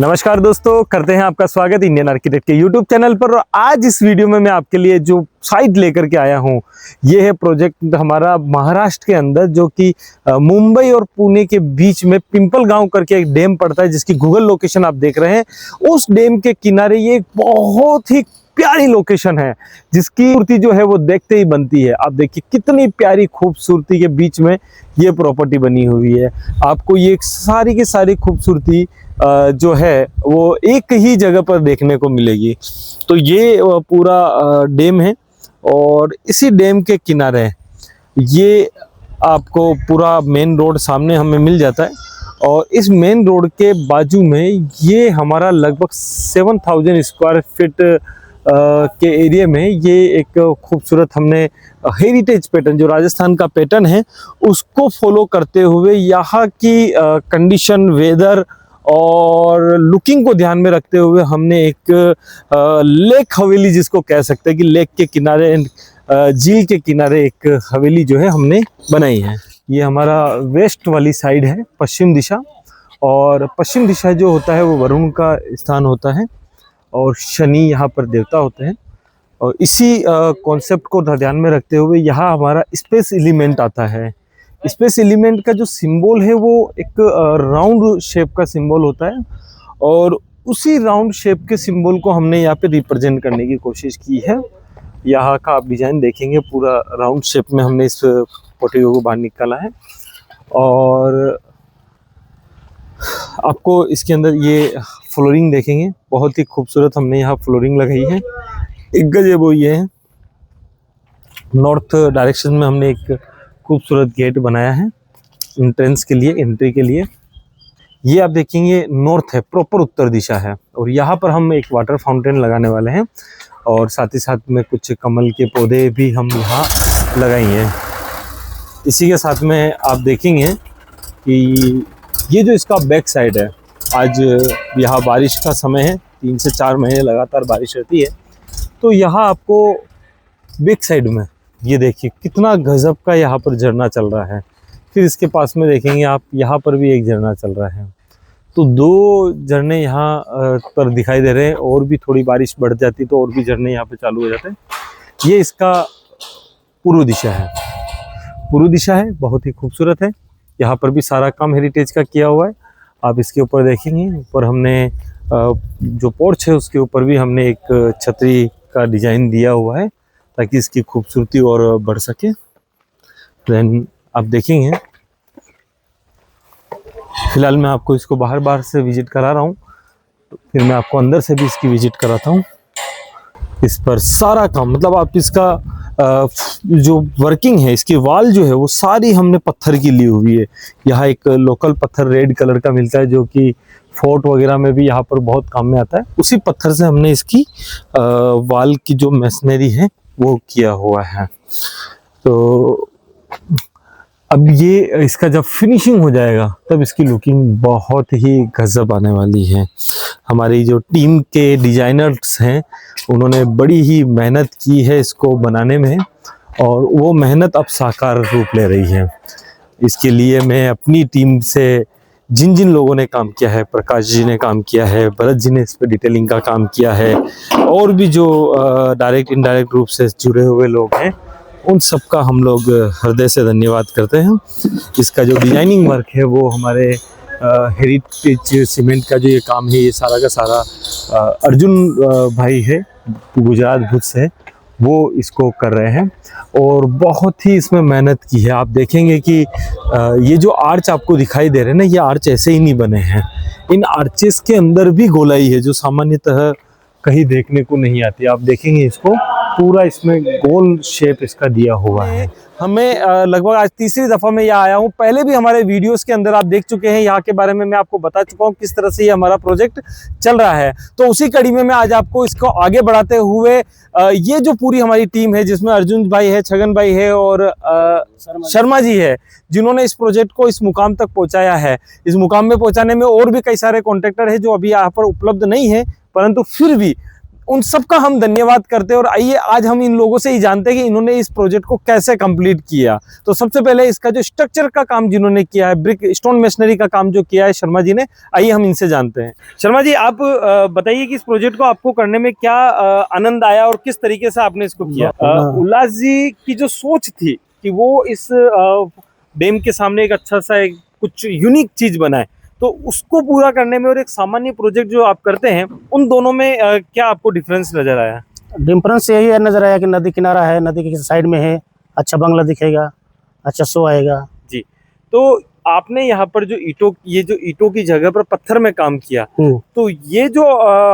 नमस्कार दोस्तों, करते हैं आपका स्वागत इंडियन आर्किटेक्ट के यूट्यूब चैनल पर। और आज इस वीडियो में मैं आपके लिए जो साइट लेकर के आया हूं, ये है प्रोजेक्ट हमारा महाराष्ट्र के अंदर, जो कि मुंबई और पुणे के बीच में पिंपल गांव करके एक डैम पड़ता है, जिसकी गूगल लोकेशन आप देख रहे हैं। उस डैम के किनारे ये एक बहुत ही प्यारी लोकेशन है, जिसकी खूबसूरती जो है वो देखते ही बनती है। आप देखिए कितनी प्यारी खूबसूरती के बीच में ये प्रॉपर्टी बनी हुई है। आपको ये सारी की सारी खूबसूरती जो है वो एक ही जगह पर देखने को मिलेगी। तो ये पूरा डैम है और इसी डैम के किनारे ये आपको पूरा मेन रोड सामने हमें मिल जाता है। और इस मेन रोड के बाजू में ये हमारा लगभग 7000 स्क्वायर फीट के एरिया में ये एक खूबसूरत हमने हेरिटेज पैटर्न, जो राजस्थान का पैटर्न है, उसको फॉलो करते हुए यहाँ की कंडीशन, वेदर और लुकिंग को ध्यान में रखते हुए हमने एक लेक हवेली, जिसको कह सकते हैं कि लेक के किनारे, झील के किनारे एक हवेली जो है हमने बनाई है। ये हमारा वेस्ट वाली साइड है, पश्चिम दिशा। और पश्चिम दिशा जो होता है वो वरुण का स्थान होता है और शनि यहाँ पर देवता होते हैं। और इसी कॉन्सेप्ट को ध्यान में रखते हुए यहाँ हमारा स्पेस एलिमेंट आता है। स्पेस एलिमेंट का जो सिंबल है वो एक राउंड शेप का सिंबल होता है, और उसी राउंड शेप के सिंबल को हमने यहाँ पे रिप्रेजेंट करने की कोशिश की है। यहाँ का आप डिजाइन देखेंगे, पूरा राउंड शेप में हमने इस पोर्टिको को बाहर निकाला है। और आपको इसके अंदर ये फ्लोरिंग देखेंगे, बहुत ही खूबसूरत हमने यहाँ फ्लोरिंग लगाई है। एक गजब वो ये है, नॉर्थ डायरेक्शन में हमने एक खूबसूरत गेट बनाया है एंट्रेंस के लिए, एंट्री के लिए। ये आप देखेंगे नॉर्थ है, प्रॉपर उत्तर दिशा है। और यहाँ पर हम एक वाटर फाउंटेन लगाने वाले हैं, और साथ ही साथ में कुछ कमल के पौधे भी हम यहाँ लगाएंगे हैं। इसी के साथ में आप देखेंगे कि ये जो इसका बैक साइड है, आज यहाँ बारिश का समय है, 3 से 4 महीने लगातार बारिश रहती है। तो यहाँ आपको बैक साइड में ये देखिए कितना गजब का यहाँ पर झरना चल रहा है। फिर इसके पास में देखेंगे आप, यहाँ पर भी एक झरना चल रहा है। तो 2 झरने यहाँ पर दिखाई दे रहे हैं, और भी थोड़ी बारिश बढ़ जाती तो और भी झरने यहाँ पे चालू हो जाते हैं। ये इसका पूर्व दिशा है, पूर्व दिशा है, बहुत ही खूबसूरत है। यहाँ पर भी सारा काम हेरिटेज का किया हुआ है। आप इसके ऊपर देखेंगे, ऊपर हमने जो पोर्च है उसके ऊपर भी हमने एक छतरी का डिजाइन दिया हुआ है, ताकि इसकी खूबसूरती और बढ़ सके। देन आप देखेंगे, फिलहाल मैं आपको इसको बाहर से विजिट करा रहा हूँ, तो फिर मैं आपको अंदर से भी इसकी विजिट कराता हूँ। इस पर सारा काम, मतलब आप इसका जो वर्किंग है, इसकी वाल जो है वो सारी हमने पत्थर की ली हुई है। यहाँ एक लोकल पत्थर रेड कलर का मिलता है, जो कि फोर्ट वगैरह में भी यहाँ पर बहुत काम में आता है। उसी पत्थर से हमने इसकी वाल की जो मैसनरी है वो किया हुआ है। तो अब ये इसका जब फिनिशिंग हो जाएगा तब इसकी लुकिंग बहुत ही गजब आने वाली है। हमारी जो टीम के डिजाइनर्स हैं, उन्होंने बड़ी ही मेहनत की है इसको बनाने में, और वो मेहनत अब साकार रूप ले रही है। इसके लिए मैं अपनी टीम से जिन जिन लोगों ने काम किया है, प्रकाश जी ने काम किया है, भरत जी ने इस पर डिटेलिंग का काम किया है, और भी जो डायरेक्ट इनडायरेक्ट रूप से जुड़े हुए लोग हैं, उन सब का हम लोग हृदय से धन्यवाद करते हैं। इसका जो डिजाइनिंग वर्क है वो हमारे हेरिटेज सीमेंट का जो ये काम है, ये सारा का सारा अर्जुन भाई है, गुजरात भुज से, वो इसको कर रहे हैं। और बहुत ही इसमें मेहनत की है। आप देखेंगे कि ये जो आर्च आपको दिखाई दे रहे हैं ना, ये आर्च ऐसे ही नहीं बने हैं। इन आर्चेस के अंदर भी गोलाई है, जो सामान्यतः कहीं देखने को नहीं आती। आप देखेंगे इसको, पूरा इसमें गोल शेप इसका दिया हुआ है। हमें लगभग आज तीसरी दफ़ा मैं यहाँ आया हूँ। पहले भी हमारे वीडियोस के अंदर आप देख चुके हैं, यहाँ के बारे में मैं आपको बता चुका हूँ किस तरह से ये हमारा प्रोजेक्ट चल रहा है। तो उसी कड़ी में मैं आज आपको इसको आगे बढ़ाते हुए, ये जो पूरी हमारी टीम है, जिसमें अर्जुन भाई है, छगन भाई है और शर्मा जी है, जिन्होंने इस प्रोजेक्ट को इस मुकाम तक पहुँचाया है। इस मुकाम में पहुँचाने में और भी कई सारे कॉन्ट्रैक्टर है जो अभी यहाँ पर उपलब्ध नहीं है, परंतु फिर भी उन सबका हम धन्यवाद करते हैं। और आइए आज हम इन लोगों से ही जानते हैं कि इन्होंने इस प्रोजेक्ट को कैसे कंप्लीट किया। तो सबसे पहले इसका जो स्ट्रक्चर का काम जिन्होंने किया है, ब्रिक स्टोन मेशनरी का काम जो किया है शर्मा जी ने, आइए हम इनसे जानते हैं। शर्मा जी, आप बताइए कि इस प्रोजेक्ट को आपको करने में क्या आनंद आया और किस तरीके से आपने इसको किया। उल्लास जी की जो सोच थी कि वो इस डैम के सामने एक अच्छा सा एक कुछ यूनिक चीज बनाए, तो उसको पूरा करने में और एक सामान्य प्रोजेक्ट जो आप करते हैं, उन दोनों में क्या आपको डिफरेंस नजर आया? डिफरेंस यही है, नजर आया कि नदी किनारा है, नदी के साइड में है, अच्छा बंगला दिखेगा, अच्छा शो आएगा जी। तो आपने यहाँ पर जो ईंटों की जगह पर पत्थर में काम किया, तो ये जो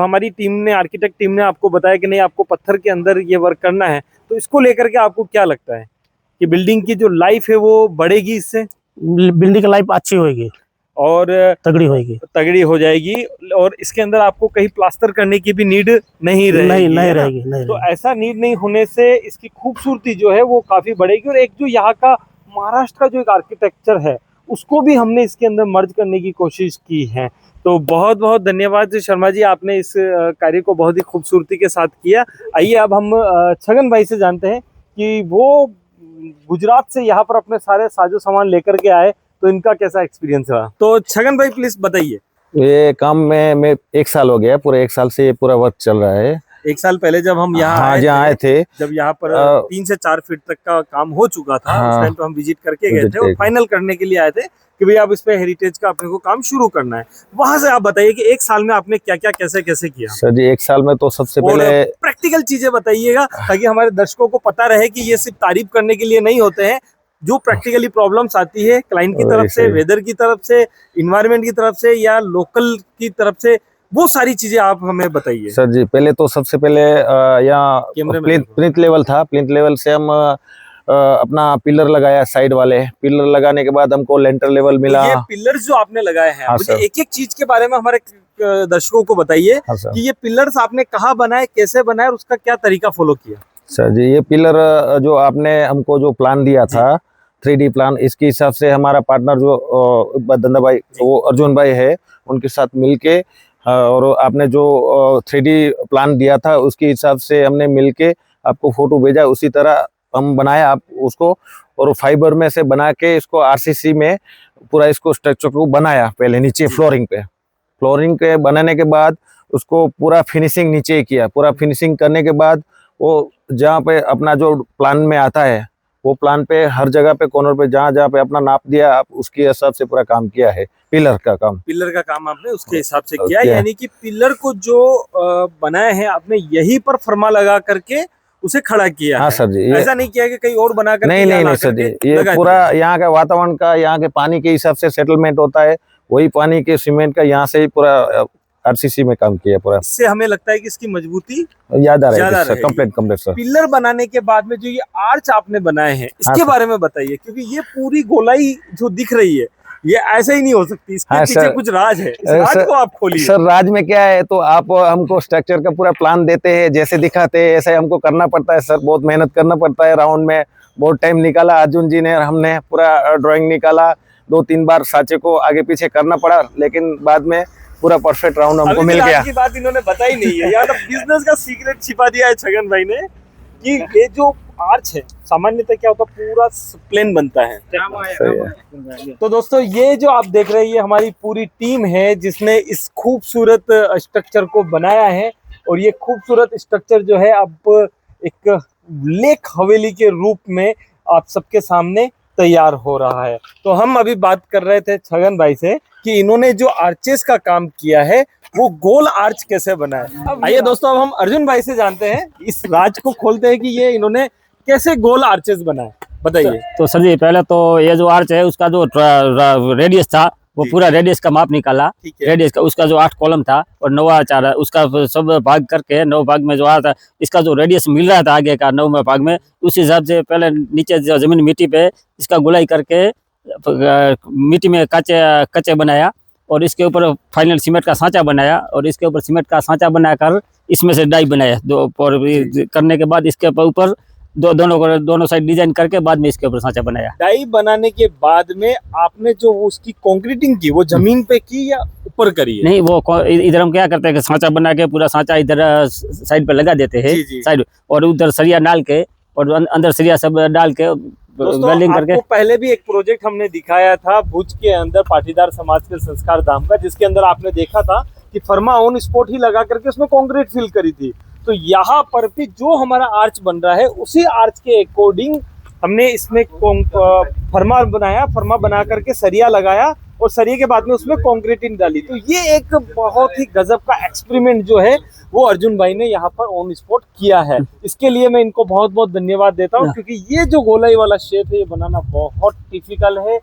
हमारी टीम ने, आर्किटेक्ट टीम ने आपको बताया कि नहीं आपको पत्थर के अंदर ये वर्क करना है, तो इसको लेकर के आपको क्या लगता है कि बिल्डिंग की जो लाइफ है वो बढ़ेगी इससे? बिल्डिंग की लाइफ अच्छी होगी और तगड़ी हो जाएगी, और इसके अंदर आपको कहीं प्लास्टर करने की भी नीड नहीं रहेगी। तो ऐसा नीड नहीं होने से इसकी खूबसूरती जो है वो काफी बढ़ेगी। और एक जो यहाँ का महाराष्ट्र का जो एक आर्किटेक्चर है उसको भी हमने इसके अंदर मर्ज करने की कोशिश की है। तो बहुत बहुत धन्यवाद शर्मा जी, आपने इस कार्य को बहुत ही खूबसूरती के साथ किया। आइए अब हम छगन भाई से जानते हैं कि वो गुजरात से यहाँ पर अपने सारे साजो सामान लेकर के आए, तो इनका कैसा एक्सपीरियंस रहा। तो छगन भाई प्लीज बताइए। ये काम में 1 साल हो गया, पूरे 1 साल से ये पूरा वर्क चल रहा है। 1 साल पहले जब हम यहाँ आए थे, जब यहाँ पर 3 से 4 फीट तक का काम हो चुका था, उस टाइम पे हम विजिट करके गए थे और फाइनल करने के लिए आए थे कि भाई आप इस पे हेरिटेज का अपने को काम शुरू करना है। वहां से आप बताइए कि 1 साल में आपने क्या क्या कैसे कैसे किया। सर जी 1 साल में तो सबसे पहले प्रैक्टिकल चीजें बताइएगा ताकि हमारे दर्शकों को पता रहे कि ये सिर्फ तारीफ करने के लिए नहीं होते हैं, जो प्रैक्टिकली प्रॉब्लम्स आती है क्लाइंट की तरफ से, वेदर की तरफ से, इन्वायरमेंट की तरफ से या लोकल की तरफ से, वो सारी चीजें आप हमें बताइए। सर जी पहले तो सबसे पहले यहाँ प्लिंथ लेवल था, प्लिंथ लेवल से हम अपना पिलर लगाया, साइड वाले पिलर लगाने के बाद हमको लेंटर लेवल मिला। ये पिलर्स जो आपने लगाए हैं, मुझे एक एक चीज के बारे में हमारे दर्शकों को बताइए कि ये पिलर्स आपने कहाँ बनाए, कैसे बनाए और उसका क्या तरीका फॉलो किया। सर जी ये पिलर जो आपने हमको जो प्लान दिया था 3D प्लान, इसके हिसाब से हमारा पार्टनर जो धंधा भाई वो अर्जुन भाई है, उनके साथ मिलके और आपने जो 3D प्लान दिया था उसके हिसाब से हमने मिलके आपको फोटो भेजा, उसी तरह हम बनाया आप उसको, और फाइबर में से बना के इसको RCC में पूरा इसको स्ट्रक्चर को बनाया। पहले नीचे फ्लोरिंग पे बनाने के बाद उसको पूरा फिनिशिंग नीचे किया। पूरा फिनिशिंग करने के बाद वो जहाँ पे अपना जो प्लान में आता है वो प्लान पे हर जगह पे कॉर्नर पे जहाँ पे अपना नाप दिया, आप उसके हिसाब से पूरा काम किया है। पिलर का काम आपने उसके हिसाब से किया, यानी कि पिलर को जो बनाए हैं आपने यही पर फर्मा लगा करके उसे खड़ा किया। हाँ सर जी, ऐसा नहीं किया कि कहीं और बना कर नहीं सर जी, ये पूरा यहाँ का वातावरण का, यहाँ के पानी के हिसाब से सेटलमेंट होता है, वही पानी के सीमेंट का यहाँ से ही पूरा RCC में काम किया पूरा। इससे हमें लगता है कि इसकी मजबूती ज्यादा रहेगी। Complete sir. पिलर बनाने के बाद में जो ये आर्च आपने बनाए हैं इसके बारे में बताइए, क्योंकि ये पूरी गोलाई जो दिख रही है ये ऐसे ही नहीं हो सकती, इसके पीछे कुछ राज है। इस राज को आप खोलिए। सर राज में क्या है, तो आप हमको स्ट्रक्चर का पूरा प्लान देते हैं, जैसे दिखाते हैं ऐसे हमको करना पड़ता है सर। बहुत मेहनत करना पड़ता है, राउंड में बहुत टाइम निकाला अर्जुन जी ने, हमने पूरा ड्राइंग निकाला, 2-3 बार सांचे को आगे पीछे करना पड़ा, लेकिन बाद में पूरा परफेक्ट राउंड हमको मिल गया। की बात इन्होंने बताई नहीं है, यार बिजनेस का सीक्रेट छिपा दिया है छगन भाई ने कि ये जो आर्च है सामान्यतः क्या होता है, पूरा प्लेन बनता है। तो दोस्तों ये जो आप देख रहे हैं ये हमारी पूरी टीम है जिसने इस खूबसूरत स्ट्रक्चर को बनाया है, और ये खूबसूरत स्ट्रक्चर जो है अब एक लेक हवेली के रूप में आप सबके सामने तैयार हो रहा है। तो हम अभी बात कर रहे थे छगन भाई से कि इन्होंने जो आर्चेस का काम किया है वो गोल आर्च कैसे बनाया। आइए दोस्तों अब हम अर्जुन भाई से जानते हैं, इस राज को खोलते हैं कि ये इन्होंने कैसे गोल आर्चेस बनाए, बताइए। तो सर जी पहले तो ये जो आर्च है उसका जो रेडियस था वो पूरा रेडियस का माप निकाला, रेडियस का उसका जो 8 कॉलम था और 9 4 उसका सब भाग करके 9 भाग में जो आ था, इसका जो रेडियस मिल रहा था आगे का 9वें भाग में, उस हिसाब से पहले नीचे जो जमीन मिट्टी पे इसका गोलाई करके मिट्टी में कच्चे बनाया, और इसके ऊपर फाइनल सीमेंट का सांचा बनाया, और इसके ऊपर सीमेंट का सांचा बनाकर इसमें से डाई बनाया करने के बाद इसके ऊपर दोनों साइड डिजाइन करके बाद में इसके ऊपर सांचा बनाया। डाई बनाने के बाद में आपने जो उसकी कंक्रीटिंग की वो जमीन पे की या ऊपर करिए। नहीं वो इधर हम क्या करते हैं कि सांचा बना के पूरा सांचा इधर साइड पे लगा देते हैं, जी, जी। साइड, और उधर सरिया डाल के और अंदर सरिया सब डाल के वेल्डिंग करके। आपको पहले भी एक प्रोजेक्ट हमने दिखाया था भुज के अंदर पाटीदार समाज के संस्कार धाम का, जिसके अंदर आपने देखा था कि फर्मा ऑन स्पॉट ही लगा करके उसमें कंक्रीट फिल करी थी। तो यहाँ पर भी जो हमारा आर्च बन रहा है उसी आर्च के अकॉर्डिंग हमने इसमें फर्मा बनाया, फर्मा बना करके सरिया लगाया और सरिये के बाद में उसमें कंक्रीटिंग डाली। तो ये एक बहुत ही गजब का एक्सपेरिमेंट जो है वो अर्जुन भाई ने यहाँ पर ऑन स्पॉट किया है। इसके लिए मैं इनको बहुत बहुत धन्यवाद देता हूँ, क्योंकि ये जो गोलाई वाला शेप है ये बनाना बहुत टिपिकल है।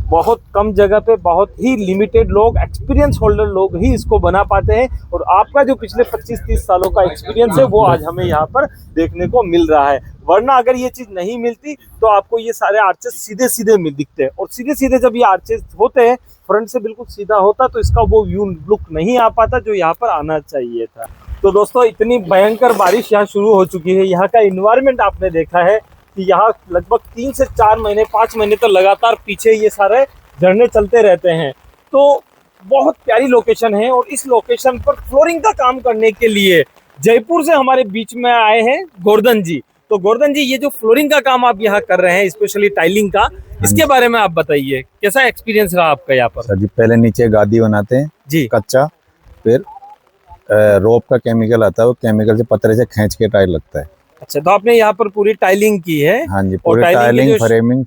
बहुत कम जगह पे बहुत ही लिमिटेड लोग, एक्सपीरियंस होल्डर लोग ही इसको बना पाते हैं, और आपका जो पिछले 25-30 सालों का एक्सपीरियंस है वो आज हमें यहाँ पर देखने को मिल रहा है। वरना अगर ये चीज नहीं मिलती तो आपको ये सारे आर्चेस सीधे सीधे दिखते हैं, और सीधे सीधे जब ये आर्चेस होते हैं फ्रंट से बिल्कुल सीधा होता तो इसका वो व्यू लुक नहीं आ पाता जो यहाँ पर आना चाहिए था। तो दोस्तों इतनी भयंकर बारिश यहाँ शुरू हो चुकी है, यहाँ का इन्वायरमेंट आपने देखा है कि यहाँ लगभग 3 से 4 महीने 5 महीने तो लगातार पीछे ये सारे झरने चलते रहते हैं। तो बहुत प्यारी लोकेशन है, और इस लोकेशन पर फ्लोरिंग का काम करने के लिए जयपुर से हमारे बीच में आए हैं गोवर्धन जी। तो गोवर्धन जी, ये जो फ्लोरिंग का काम आप यहाँ कर रहे हैं, स्पेशली टाइलिंग का, इसके बारे में आप बताइए, कैसा एक्सपीरियंस रहा आपका यहाँ पर? सर जी, पहले नीचे गादी बनाते हैं जी, कच्चा, फिर रोप का केमिकल आता है, वो केमिकल से पतरे से खींच के टाइल लगता है। अच्छा, तो आपने यहाँ पर पूरी टाइलिंग की है? हाँ जी, पूरी टाइलिंग, फ्रेमिंग,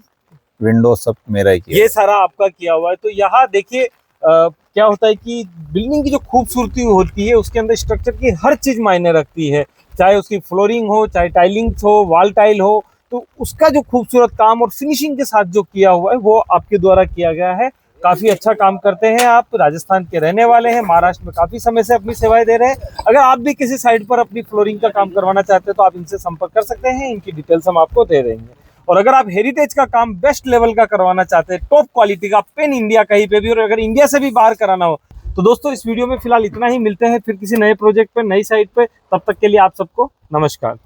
विंडो सब मेरा ही किया, ये सारा आपका किया हुआ है। तो यहाँ देखिए क्या होता है कि बिल्डिंग की जो खूबसूरती होती है उसके अंदर स्ट्रक्चर की हर चीज मायने रखती है, चाहे उसकी फ्लोरिंग हो, चाहे टाइलिंग हो, वॉल टाइल हो, तो उसका जो खूबसूरत काम और फिनिशिंग के साथ जो किया हुआ है वो आपके द्वारा किया गया है। काफी अच्छा काम करते हैं आप, राजस्थान के रहने वाले हैं, महाराष्ट्र में काफी समय से अपनी सेवाएं दे रहे हैं। अगर आप भी किसी साइड पर अपनी फ्लोरिंग का काम करवाना चाहते हैं तो आप इनसे संपर्क कर सकते हैं, इनकी डिटेल्स हम आपको दे देंगे। और अगर आप हेरिटेज का काम बेस्ट लेवल का करवाना चाहते हैं, टॉप क्वालिटी का, पेन इंडिया कहीं पे भी, और अगर इंडिया से भी बाहर कराना हो, तो दोस्तों इस वीडियो में फिलहाल इतना ही। मिलते हैं फिर किसी नए प्रोजेक्ट पे, नई साइट पे, तब तक के लिए आप सबको नमस्कार।